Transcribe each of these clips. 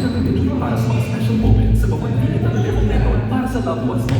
pinamimigay para sa mga special moments sa pagpagdilit ng telephone network para sa loved ones mo.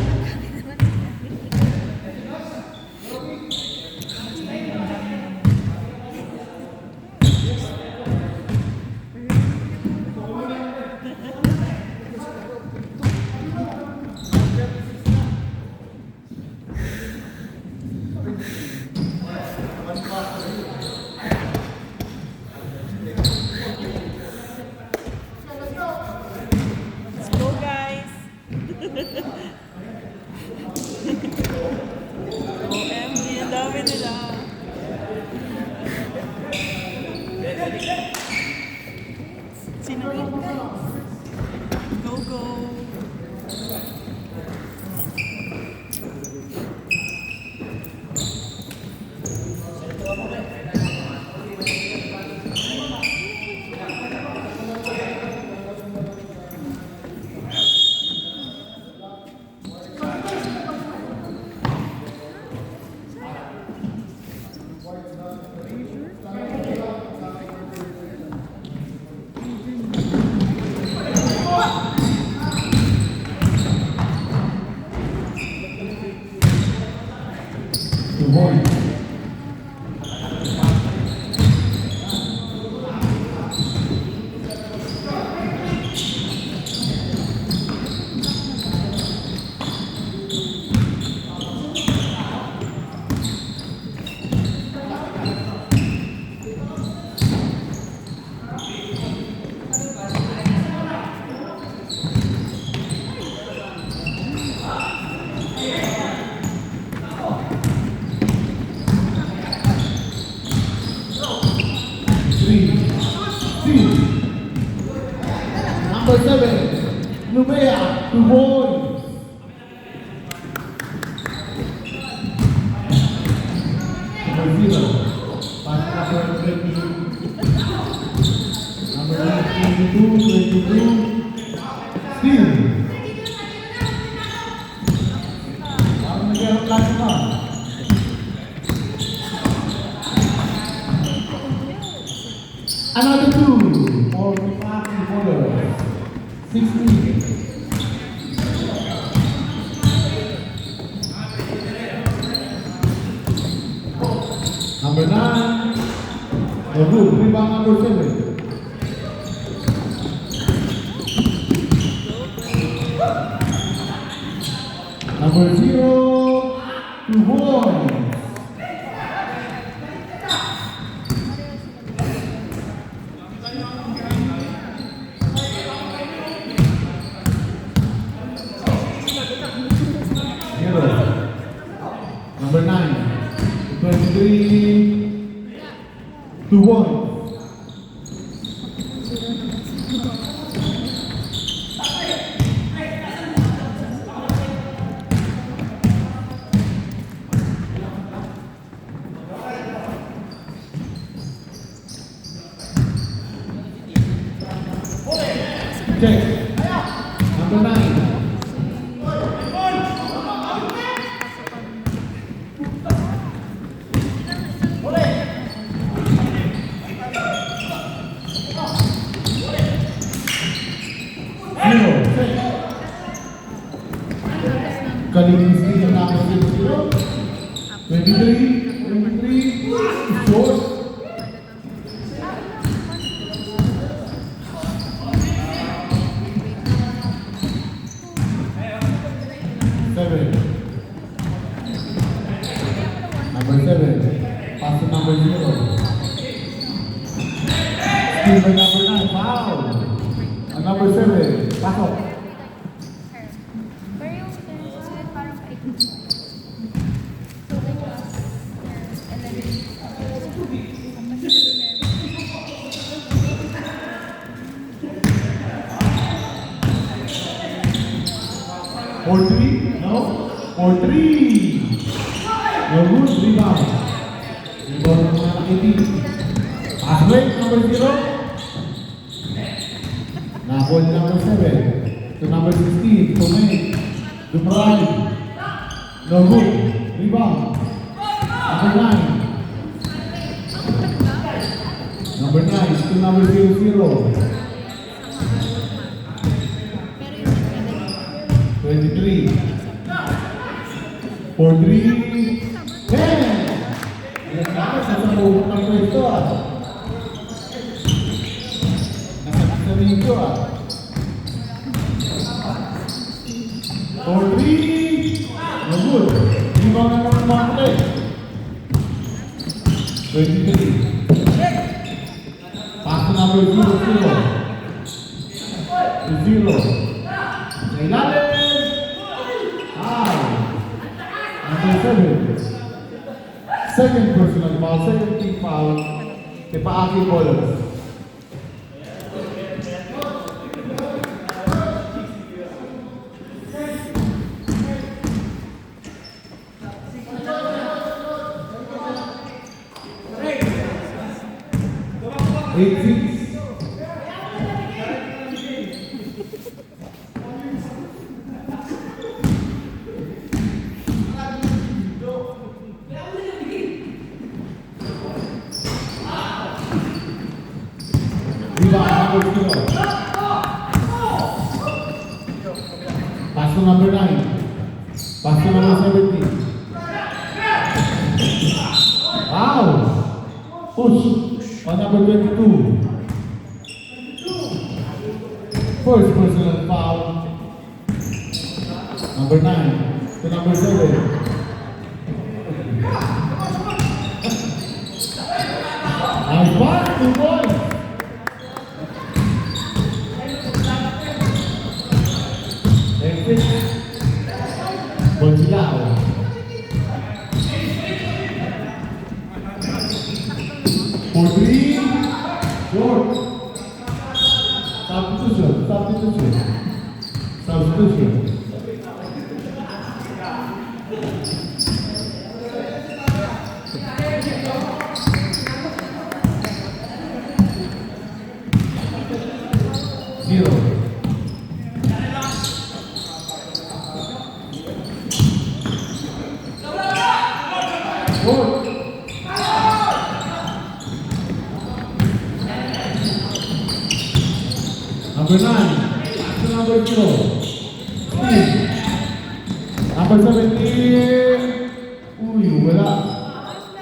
OMG, ang dami nila. Sino? Go, go. Number 7, Lumea to boys. Number 0, pass number 20. Number 22, Steal. Parang nag-aarap lang pa. Another 2 for the passing order. 16. Number 9. The good rebound number 7. Number 0 to boys. Number 9, 23 to 1. Check. Number 9. Kalimutin yung number 0. 23, short. 7. Number 7, pass to number 0. Steal by number 9, foul. Number 7, pasok. For 3? No? For 3! No good, rebound. Rebound ng mga nakitin. Pass break, number 0. Na-hold number 7. To number 16, Tomei. Dumray. No good, rebound. Number 9. Number 9 to number 0-0. 23. 4-3. 10. Ilan ka sa saluhot ng pwesto ah. Nasakit sa video ah. 4-3. No good. Rebound na naman mga kapatid. 23. Pass to number 0-0. To 0. Sa ilalim. High. Number 7. Second personal foul, second team foul. Kay Paaki Bolos. Eight, six. Pass to number 9. Pass to number 17. Wow! Push on number 22. First personal foul. Number 9 to number 7. Nice pass, 2 points. Bonsilao. For 3. Short. Substitution. Zero. Good. Number 9. To number 0. Steve. Number 17. Uy, wala.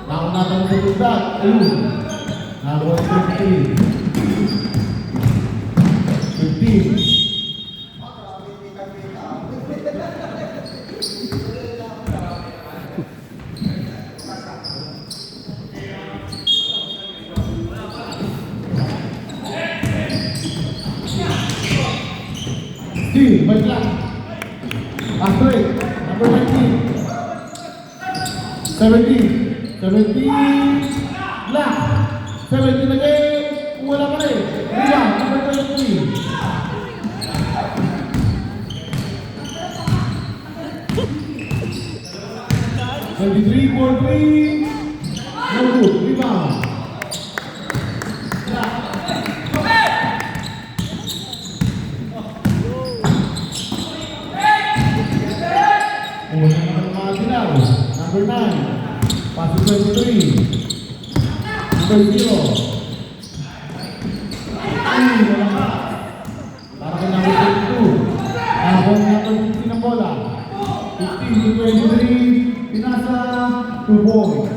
Nakunatan sa tundat. Ayun. Nakuha 23. 15. Steve, baik lang. Pass break. Number 19. 17. 17. Black. 17 again. Wala pa rin. Rebound. Number 23. Twenty-three for 3. No good. Rebound. Black. Number 9, pass to 23. Number 0. Wala ka. Para kay number 22. Nakapon number 15 ng bola. 15 to 23. Pinasa 2 points.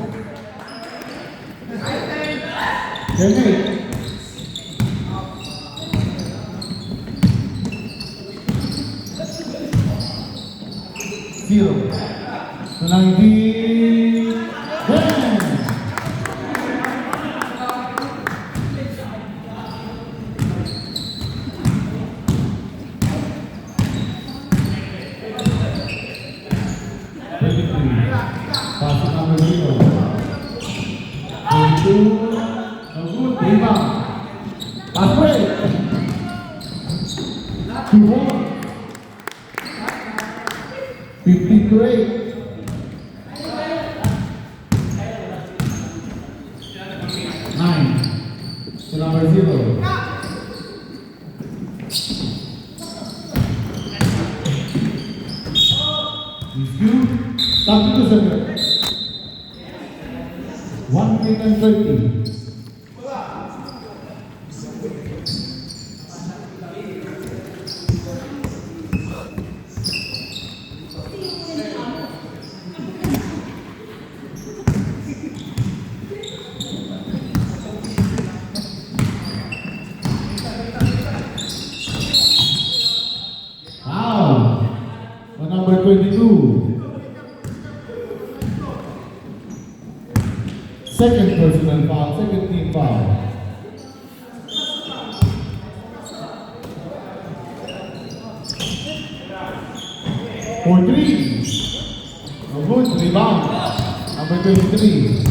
Jenny. Zero. To 19. 10. Pass to number 0. 22. No good. Rebound. Pass break. 2-1. 15 to 8. 9 to number 0. Substitution. 1 minute and 30. 22. Second personal foul, second team foul. For 3. No good, rebound. Number 23.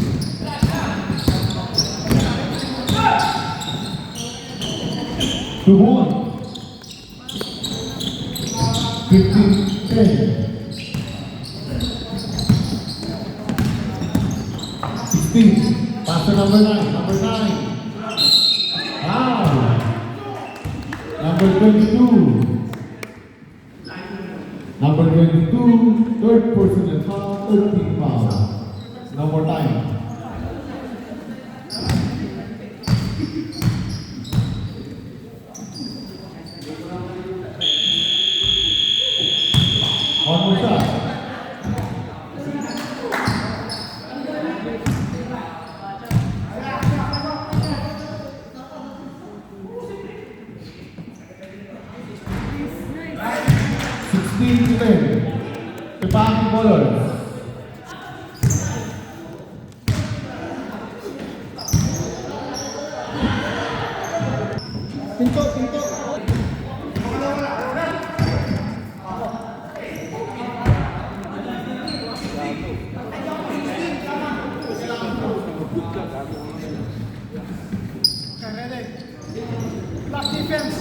To 1. 15-10. 16. Pass to number 9. Number 9. Foul. Number 22. Number 22. Third personal foul. 13 foul. No more time. One more shot. The back bowlers. Pinto. Last defense.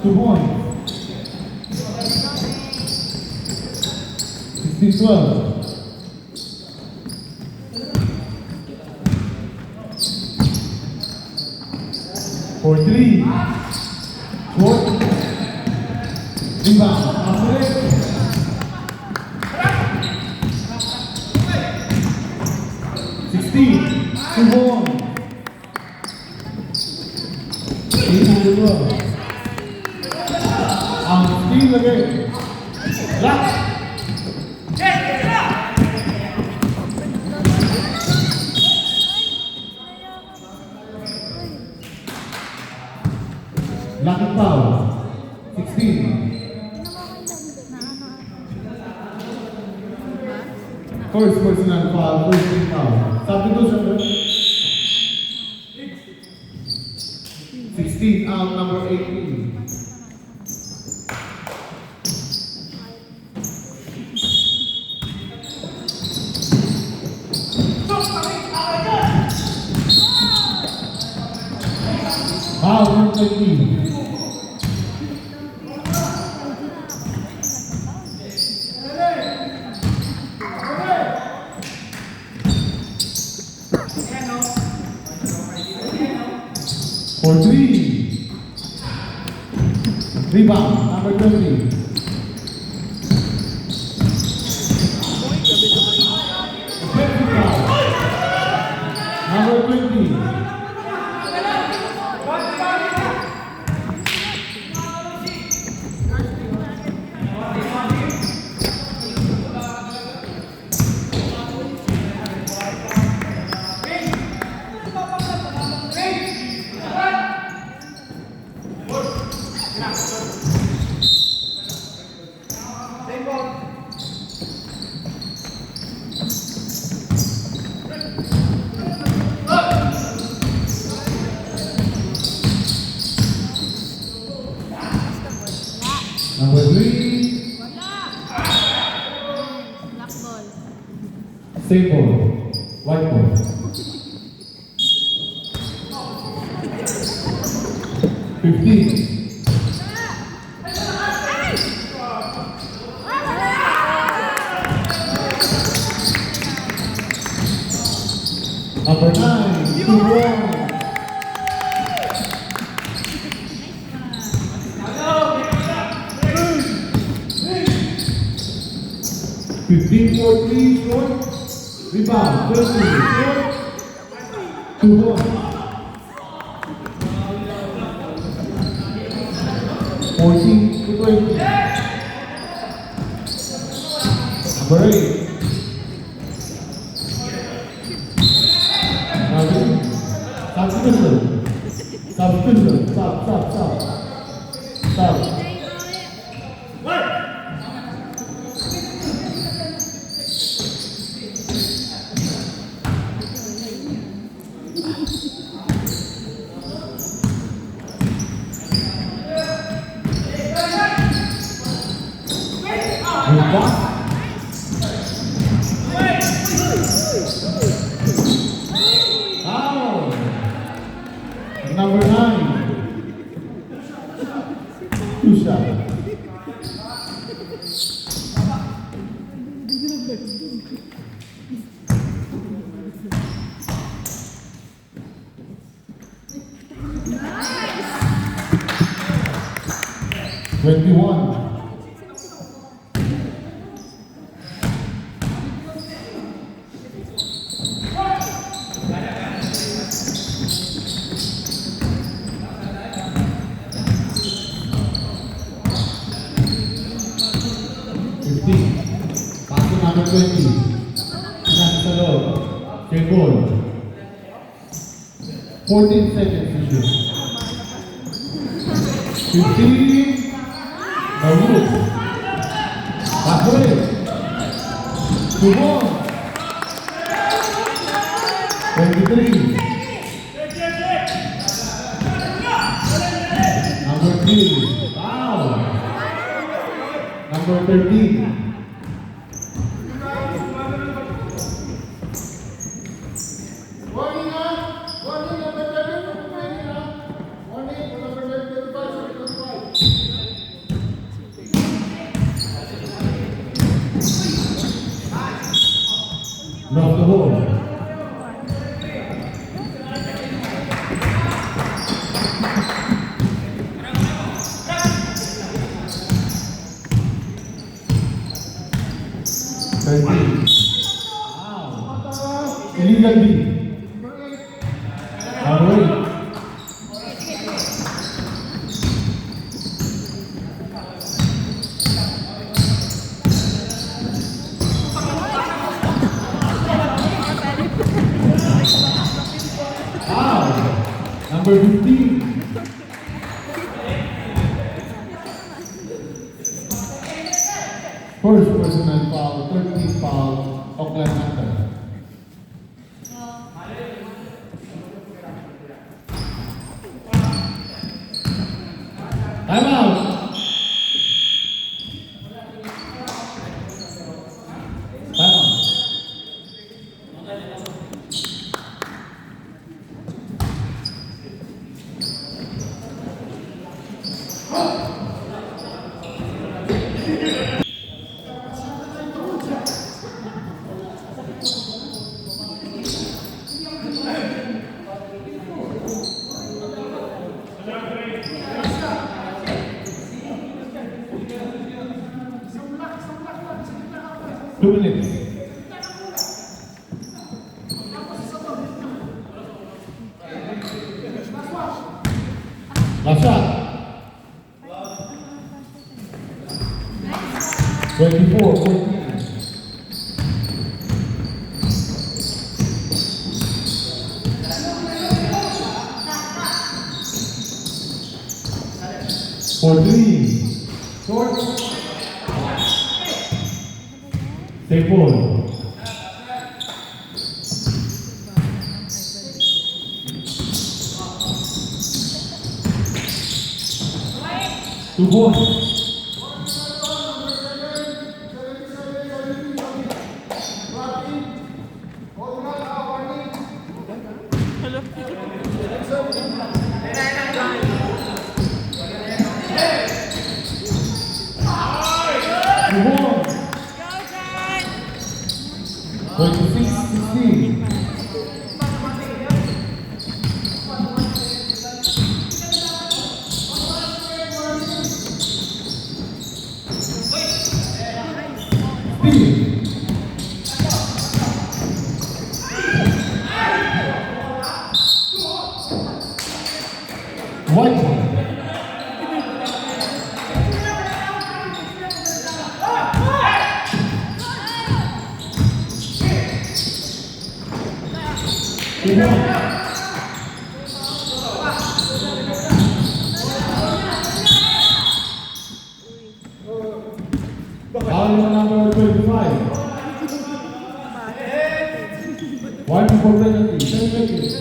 To point. 16-12. For 3. Short. Rebound. After it. 16. To one. 18-12. Steal again. Lock. Lucky foul. 16. First personal foul, first team foul. Substitution. 16 out, number 18. Foul, number 18. For 3. Rebound, number 20. Number 20. Same ball. White ball. 15. Number 9, 2-1. Fifteen, 4-3, short. Rebound, 13, short. 2-1. 14-20. Number 8. Substitution. Stop. Good pass. Foul. Number 9. Two shot. Nice. 21. Pasok number 20. Pinasa sa loob. Fair ball. 14 seconds to shoot. 15. No good. Pasoy. 2-1. 23. Number 3. Foul. Number 13. Lost the ball. Wow. Illegal beat. Number 8. Number 15. First personal foul, 13th foul, Oakland Thunder. Time out. Time out. Two minutes. Last shot. 24-14. For 3. Short. Take ball. Two balls. Move on. Go, Jan! 26-16. Steve. White ball. Move on. Foul number 25. One for penalty. 10 seconds.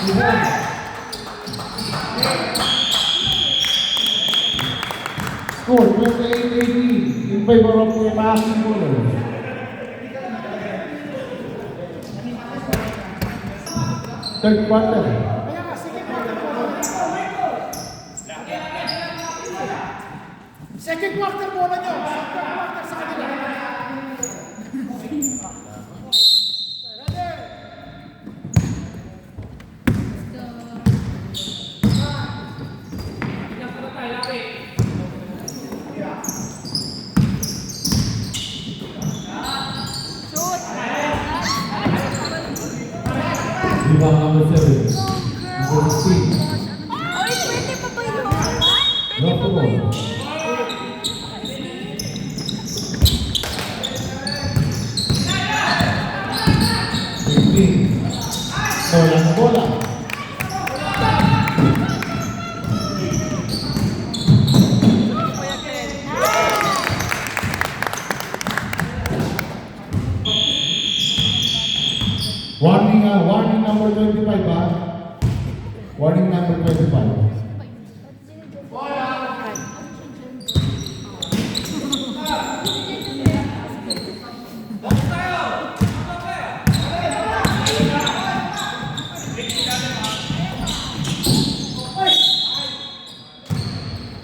Move on. Score 28-18 in favor of the passing bowlers. Third quarter. Second quarter bola nyo. Second quarter sa kanila. Rebound number 7. Number 16. Ay, pwede pa ba yun? Pwede Drop pa the ba yun? ball. 15. Bola na bola. Kuya Glenn. Warning number 25 ba? Warning number 25.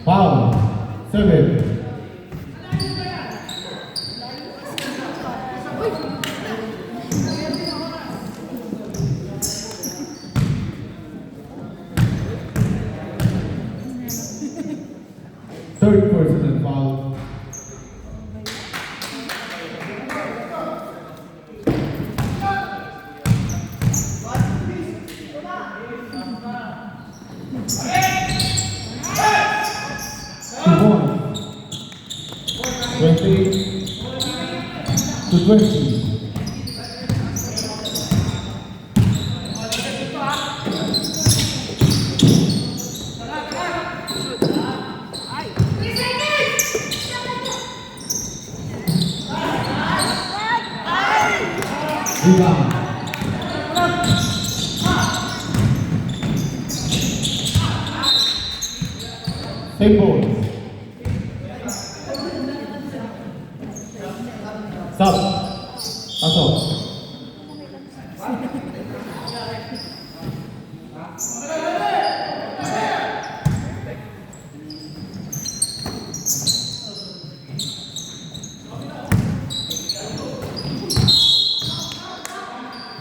Foul. 7. Third personal foul. Two points. 20-20. Rebound. Same ball. Stop. Assault.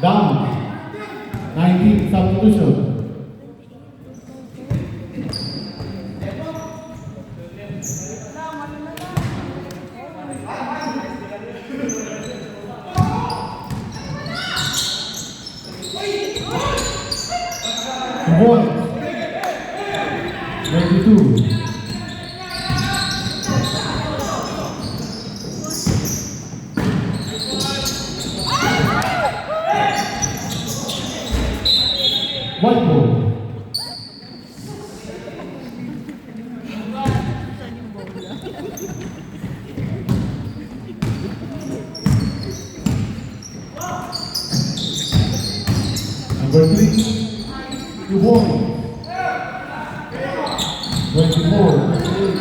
Down. 19 substitution. Point. 22. White ball. Number 3, you won. 24, 28.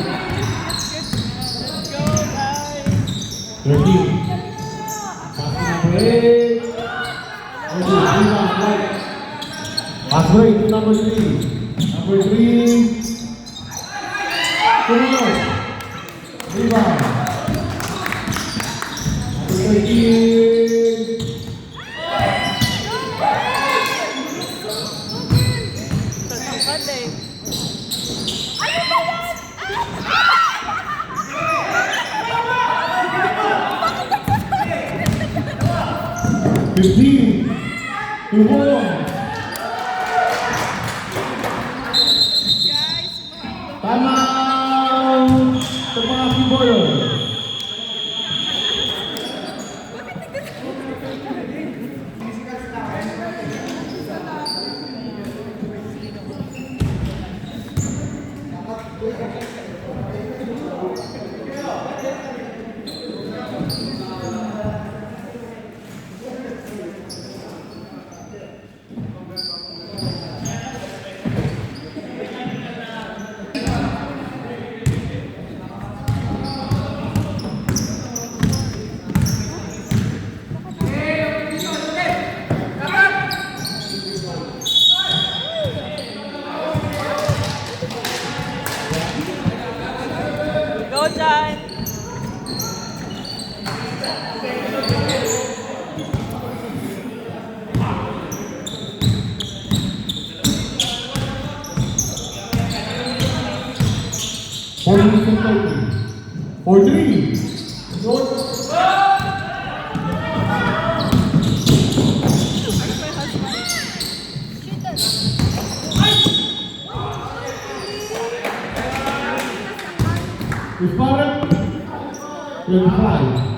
Go, guys! 13. break. Rebound, right. Fast break to number 3. Number 3. Tumunod. Rebound. Number 13. Tatangkad eh. 15. Tuhon. Timeout. Sa mga Kiboyo. Go, John! For 3. With power, 25.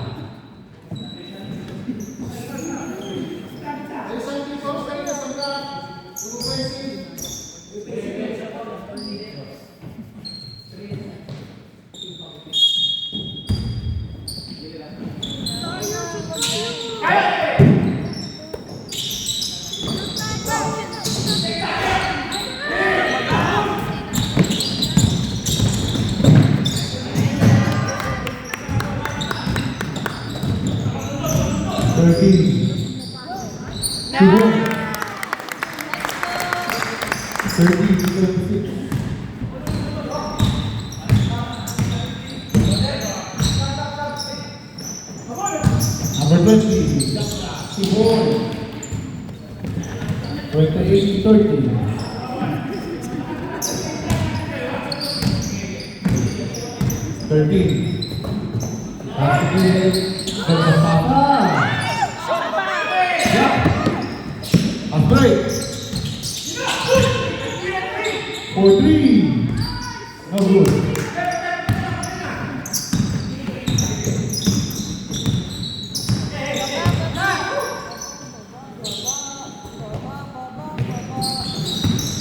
Number 20, Tibor. 28-30. 13. Basket from the Papa. Yeah. A break. For 3. No good.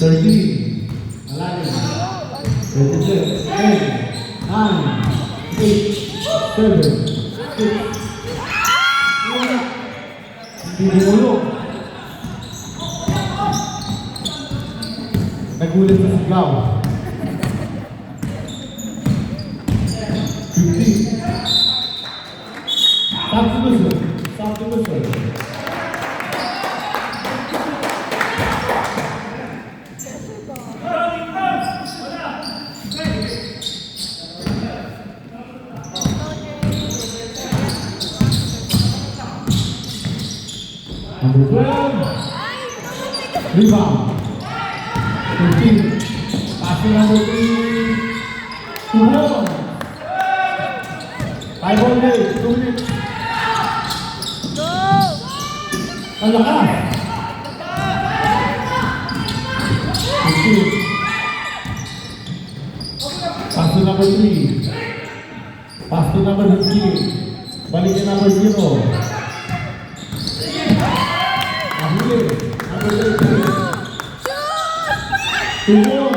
Thirteen, 11, 26, 10, 9, 8, 7, 6. Hindi bumulong. Nagulit sa sigaw. 15. Substitution. Number 12. Rebound. 15. Passing number 3. Tuhon. 5 all day. 2 minutes. Go! Ang lakas. 15. Pass to number 3. Pass to number 15. Balik ke number 0. Ahli. Number 13. Tuhon.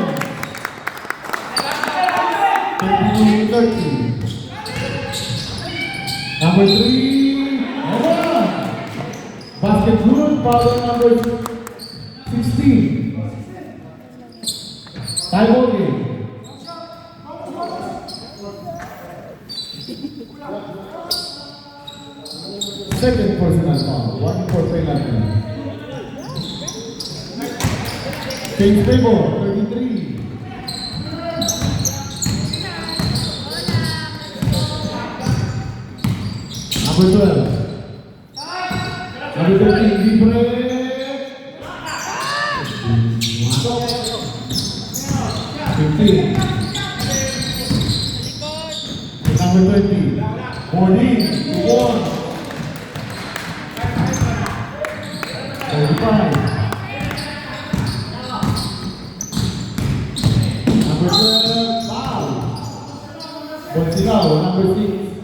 30. Number 3. Basket good. Power number 16. Tie ball game. Second personal foul. 1 for penalty. Change favor. 33. Number 12. Number 13, libre. Masok. 15. Number 20. Morning. 1. 35. Number 12, foul. Bonsigaw, number 6.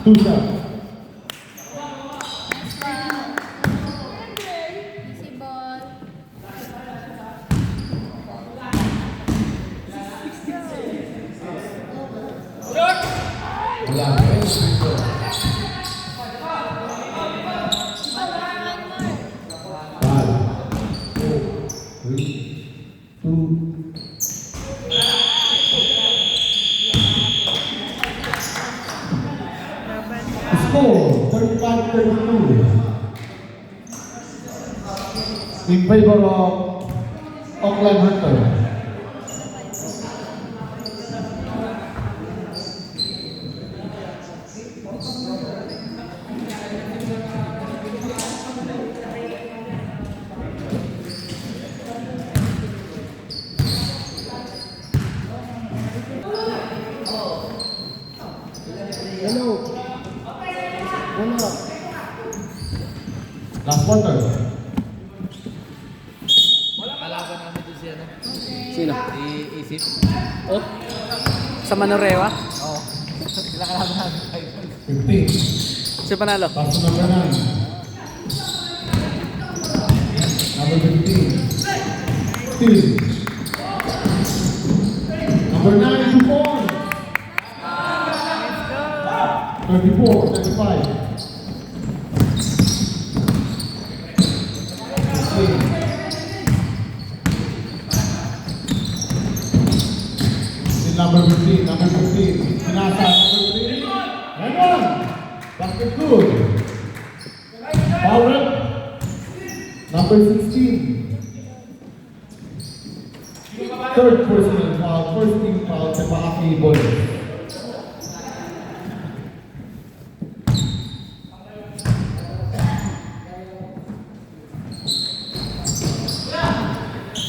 2 shots. Easy ball. Wala. Five, 4, 3, 2. Score 35-32 in favor of Auckland Hunter. Last quarter. Kalaban namin doon si ano? Sino? Isip. Oh? Sa Manorewa? Oo. Sila kalaban namin tayo. 15. Si Panalo? Pass to number 9. Number 15. Still. Number 9, 2 points. 34-35. 16. Still number 15. Number 15. Pinasa. Number 3. And 1. Basket good. Foul rep. Number 16. Third personal foul. First team foul sa Paaki Boys.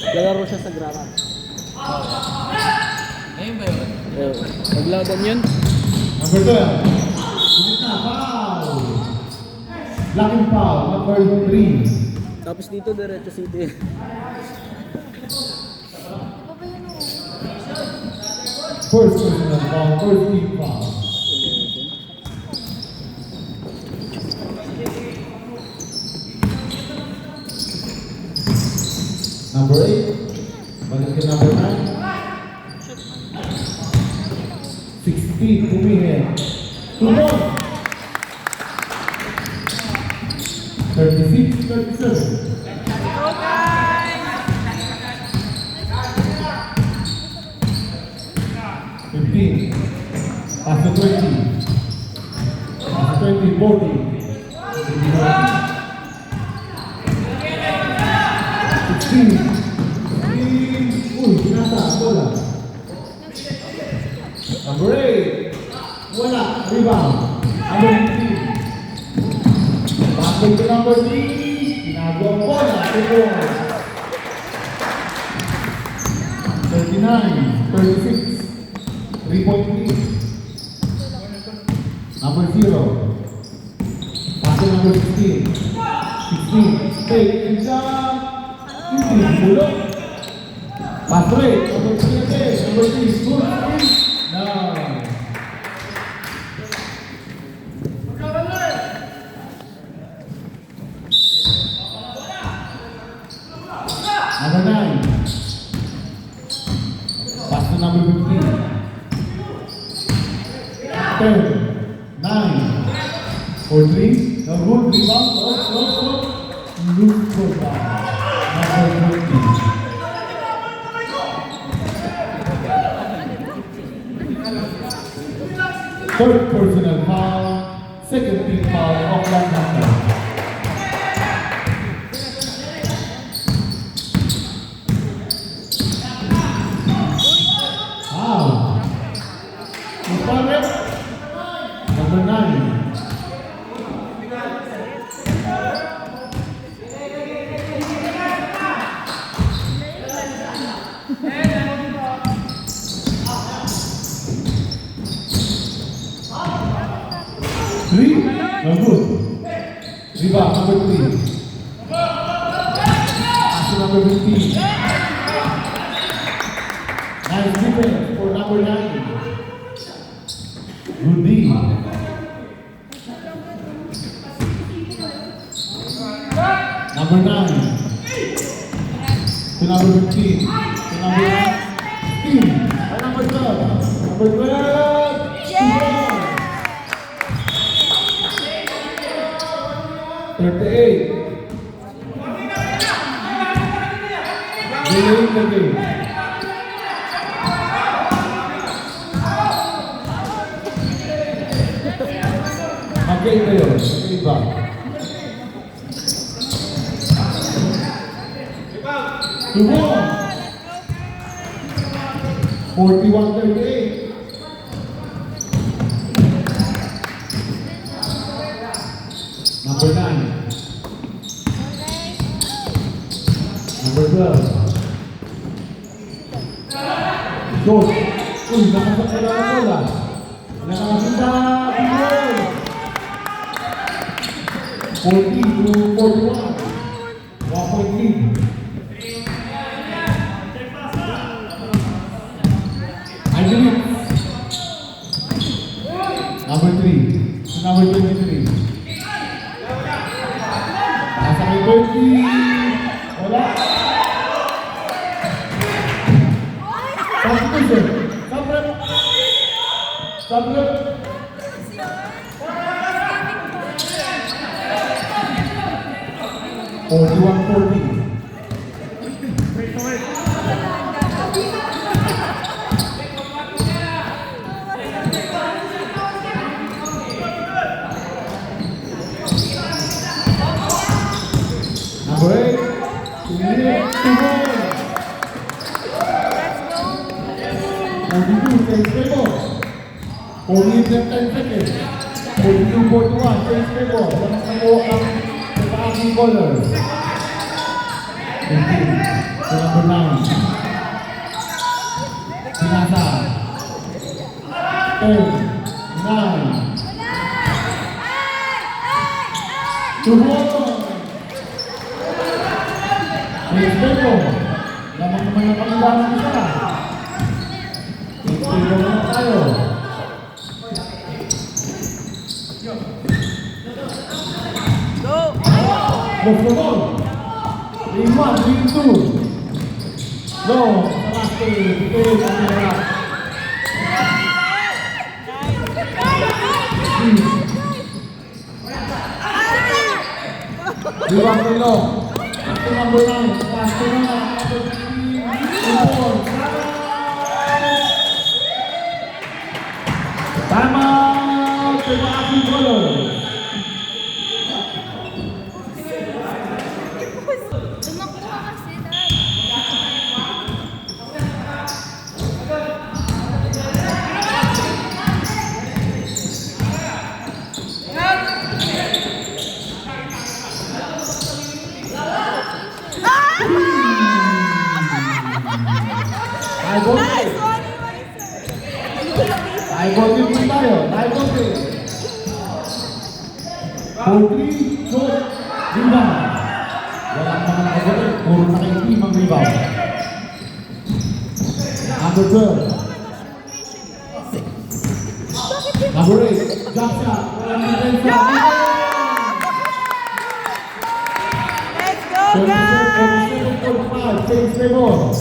Lalaro siya sa Grara. Ngayon ba yun? Paglaban yun. Number 12. Sulit na, foul. Blocking foul, number 3. Tapos dito, diretso City. First personal foul, first team foul. Number 8. Balik ke number 9. 16, Pumihin. 2 more. 36-37. Pass to 20. Pass to 20, 40. 16. Uy, pinasa, bola. Number 8. Wala, rebound. Number 15. Basket to number 3. Tinago ang bola. 2 points. 39-36. 3-point lead. Number 0. Pass to number 16. 16. Take and jump. Hindi, bulok. Pass rate. Number 3 again. Number 3. Good. No. Number 9. Pass to number 15. 10, 9, for 3, the good rebound, look for that. Number 20. Third personal foul, second Auckland Thunder. Wow. Number 9. Three, no good. Rebound, number 3. Pass to number 15. Nice defense for number 9. Rudy. Number 9. To number 15. To number 15. And number 12. Number 12. Yeah! 38. Delaying the game. Mag-game kayo. Mag-game ba? To one. 41-38. Number 9. Number 12. Shot. Uy, nakasakay na ang bola. Nakakita. Pinol. 40-41. 1-point lead. I believe. Number 3. To number 23. Nasa kay 30. Wala. Substitution. Sabrep. Sabrep. 41-40. Number 8. To win. 42, change table. 48 left 10 seconds. 42-41, change table. Lakas na po ang ating ballers. 15 to number 9. Pinasa. 10, 9. To one. Change table. Lamang naman ang pangilangan isa. Change table na tayo. Move the ball. 3-1, 3-2. Go. Sarate. Pipili sa kamera. Rebound to low. Pass to number 9. Pass to number 3. Time out. Terima kasih ballers. Tumakbo ka kasi, Dad. High voltage. High voltage po tayo. High voltage. 4-3, shot, rebound. Wala naman nakagulit. Puro na kayo team ang rebound. Number 12. Number 8, jump shot. Walang depensa. Let's go, guys! 37-45, change table.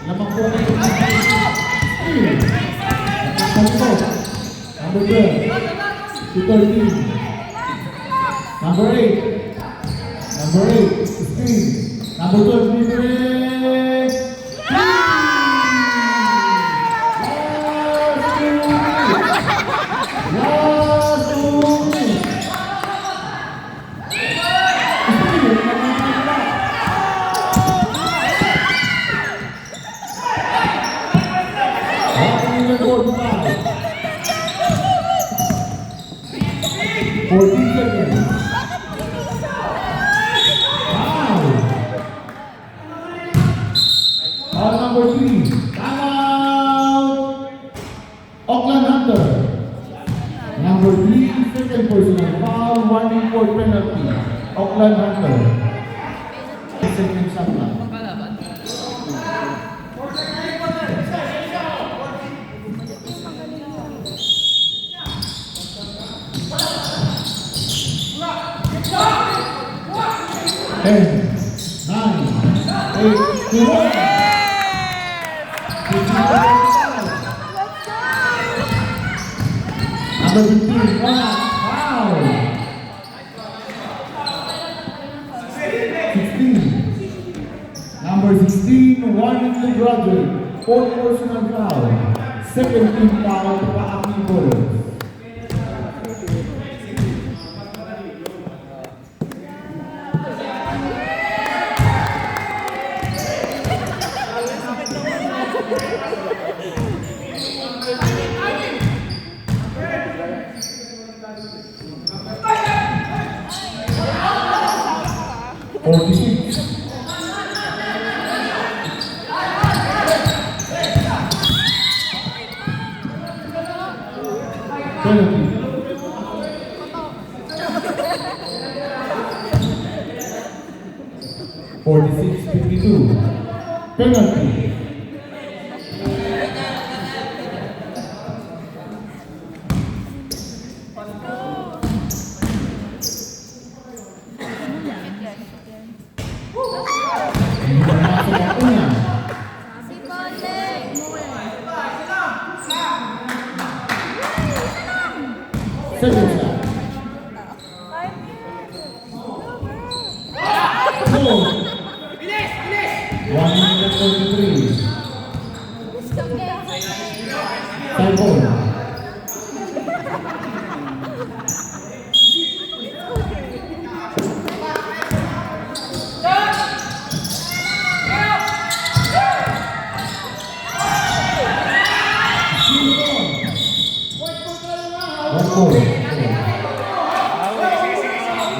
Lamang po na yung Number 12 to 13. Number 8. Number 8, screen. Number 12, libre. Last two. 14 seconds. Wow! Foul number 3. Timeout! Auckland Hunter. Number 3, second personal foul, warning for penalty. Auckland Hunter. Second shot lang. Kalaban. Ten, 9, 8, 2, 1. Number 15, foul. 16. Number 16, warning to graduate. Fourth personal foul. Second team foul para Acme Bowlers. Forty-six. Penalty. 46-52. Penalty. Hindi pa namasok ang una. Si Colin. Second shot. 1 minute 43. Time ball.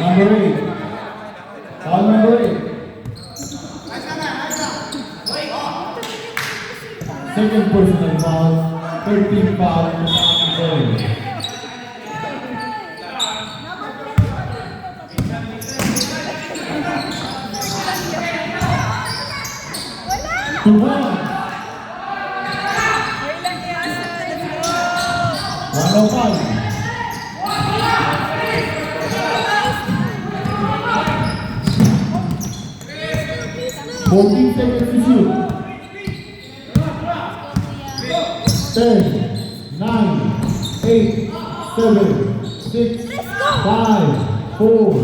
Number 8. Foul number 8. Second personal foul, 13 foul to Acme Bowlers. To 1. 105. 14 seconds to shoot. 10, 9, 8, 7, 6, 5, 4.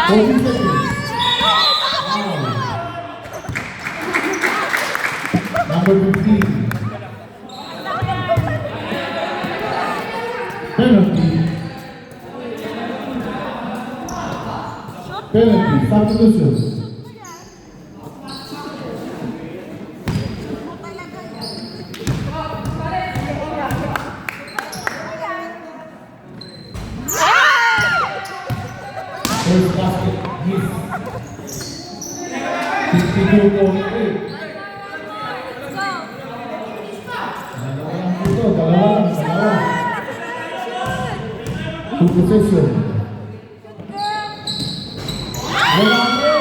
14 seconds. Number 15. Penalty. Penalty. Substitution. First basket miss. 52.8. Dalawa lang dito, dalawa. Two possession. Wala na.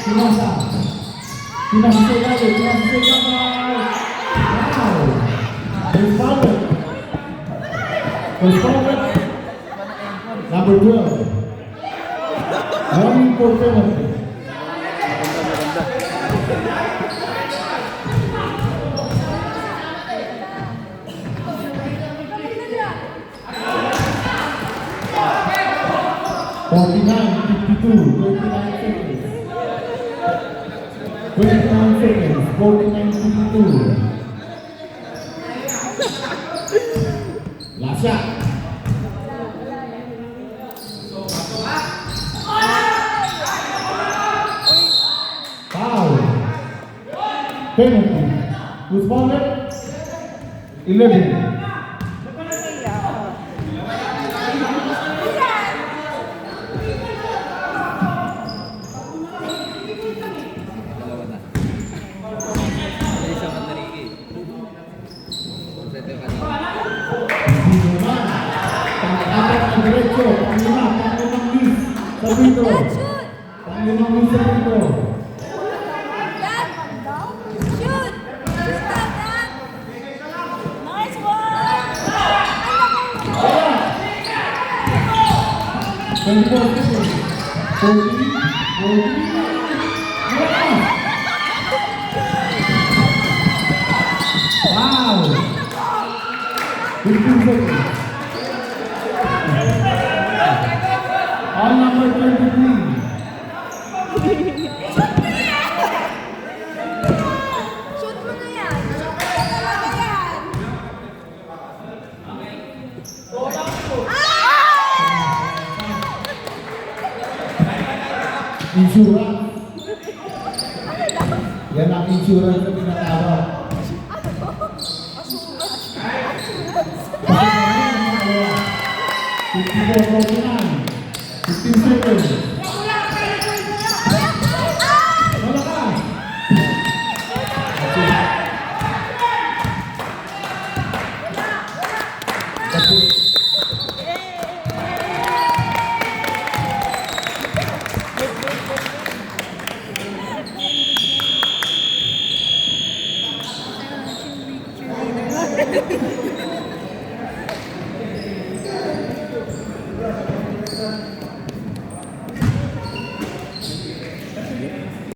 Pinasa. Pinasa sa ilalim. Wow. There's foul. Number 12. Warning for penalty. Seconds, 49-52. Last shot. Foul. Penalty. Who's 211. 11. Dalawa na. Ay, isa ka na Ricky. Pwede ka na. Hindi naman. Pang-apat ang diretso. Pang-lima. Pang-limang miss. Sa window. Shoot! Pang-limang miss sa window. Dad! Shoot! Shoot, Dad! Nice one! Wala. 24 seconds. 40. 40. Wala. Wow. 15 seconds. On number 23. Shoot mo na yan! Shoot mo na talaga yan! Insurance. Yan ang insurance na tinatawag. Bakit naman ang mga gawa? 54-49. 15 seconds. Wala ka. That's it. Cheerleader.